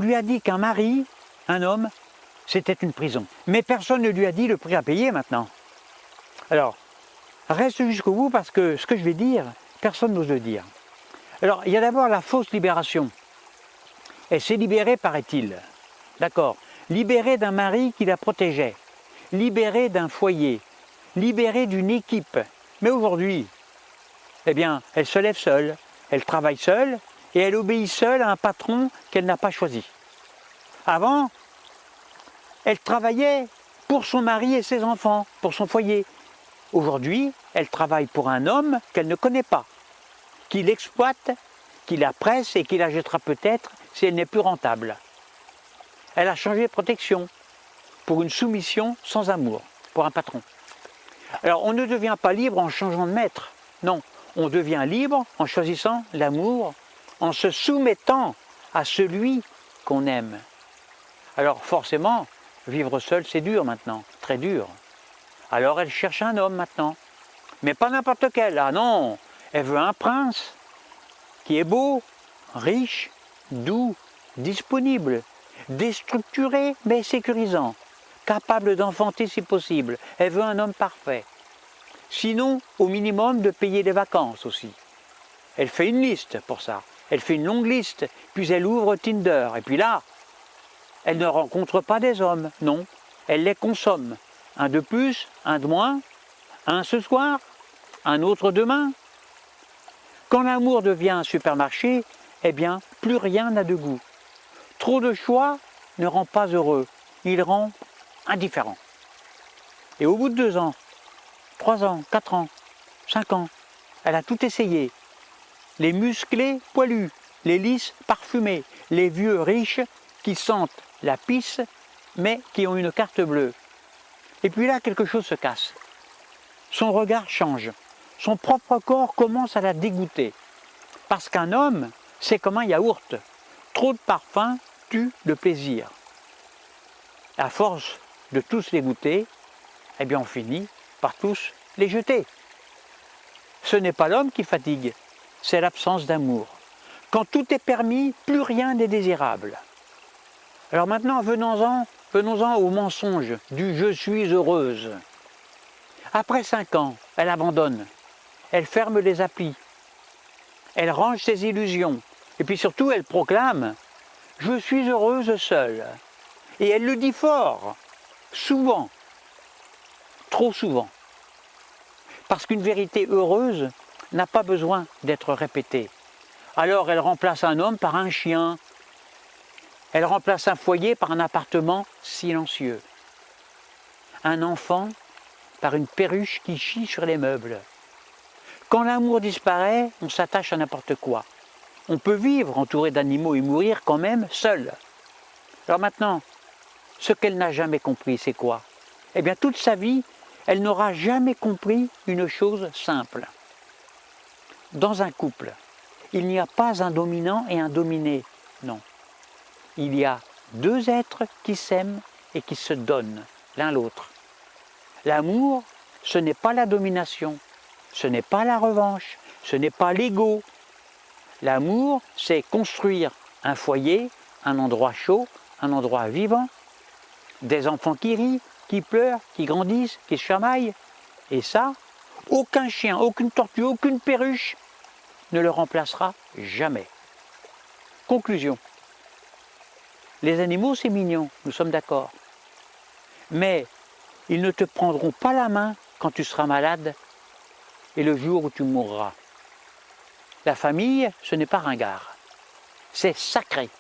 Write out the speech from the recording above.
On lui a dit qu'un mari, un homme, c'était une prison. Mais personne ne lui a dit le prix à payer maintenant. Alors, reste jusqu'au bout parce que ce que je vais dire, personne n'ose le dire. Alors, il y a d'abord la fausse libération. Elle s'est libérée, paraît-il. D'accord. Libérée d'un mari qui la protégeait. Libérée d'un foyer. Libérée d'une équipe. Mais aujourd'hui, eh bien, elle se lève seule. Elle travaille seule et elle obéit seule à un patron qu'elle n'a pas choisi. Avant, elle travaillait pour son mari et ses enfants, pour son foyer. Aujourd'hui, elle travaille pour un homme qu'elle ne connaît pas, qui l'exploite, qui la presse et qui la jettera peut-être si elle n'est plus rentable. Elle a changé de protection pour une soumission sans amour, pour un patron. Alors on ne devient pas libre en changeant de maître, non, on devient libre en choisissant l'amour, en se soumettant à celui qu'on aime. Alors forcément, vivre seul c'est dur maintenant, très dur. Alors elle cherche un homme maintenant, mais pas n'importe quel, ah non, elle veut un prince qui est beau, riche, doux, disponible, déstructuré mais sécurisant, capable d'enfanter si possible. Elle veut un homme parfait. Sinon, au minimum, de payer les vacances aussi. Elle fait une liste pour ça. Elle fait une longue liste, puis elle ouvre Tinder. Et puis là, elle ne rencontre pas des hommes, non. Elle les consomme. Un de plus, un de moins, un ce soir, un autre demain. Quand l'amour devient un supermarché, eh bien, plus rien n'a de goût. Trop de choix ne rend pas heureux, il rend indifférent. Et au bout de 2 ans, 3 ans, 4 ans, 5 ans, elle a tout essayé. Les musclés poilus, les lisses parfumés, les vieux riches qui sentent la pisse mais qui ont une carte bleue. Et puis là, quelque chose se casse. Son regard change. Son propre corps commence à la dégoûter. Parce qu'un homme, c'est comme un yaourt. Trop de parfum tue le plaisir. À force de tous les goûter, eh bien on finit par tous les jeter. Ce n'est pas l'homme qui fatigue, c'est l'absence d'amour. Quand tout est permis, plus rien n'est désirable. Alors maintenant, venons-en au mensonge du « je suis heureuse ». Après 5 ans, elle abandonne, elle ferme les applis, elle range ses illusions, et puis surtout elle proclame « je suis heureuse seule ». Et elle le dit fort, souvent, trop souvent. Parce qu'une vérité heureuse n'a pas besoin d'être répétée. Alors elle remplace un homme par un chien, elle remplace un foyer par un appartement silencieux, un enfant par une perruche qui chie sur les meubles. Quand l'amour disparaît, on s'attache à n'importe quoi. On peut vivre entouré d'animaux et mourir quand même seul. Alors maintenant, ce qu'elle n'a jamais compris, c'est quoi? Eh bien, toute sa vie, elle n'aura jamais compris une chose simple. Dans un couple, il n'y a pas un dominant et un dominé, non. Il y a 2 êtres qui s'aiment et qui se donnent l'un l'autre. L'amour, ce n'est pas la domination, ce n'est pas la revanche, ce n'est pas l'ego. L'amour, c'est construire un foyer, un endroit chaud, un endroit vivant, des enfants qui rient, qui pleurent, qui grandissent, qui se chamaillent. Et ça, aucun chien, aucune tortue, aucune perruche ne le remplacera jamais. Conclusion. Les animaux, c'est mignon, nous sommes d'accord. Mais ils ne te prendront pas la main quand tu seras malade et le jour où tu mourras. La famille, ce n'est pas ringard. C'est sacré.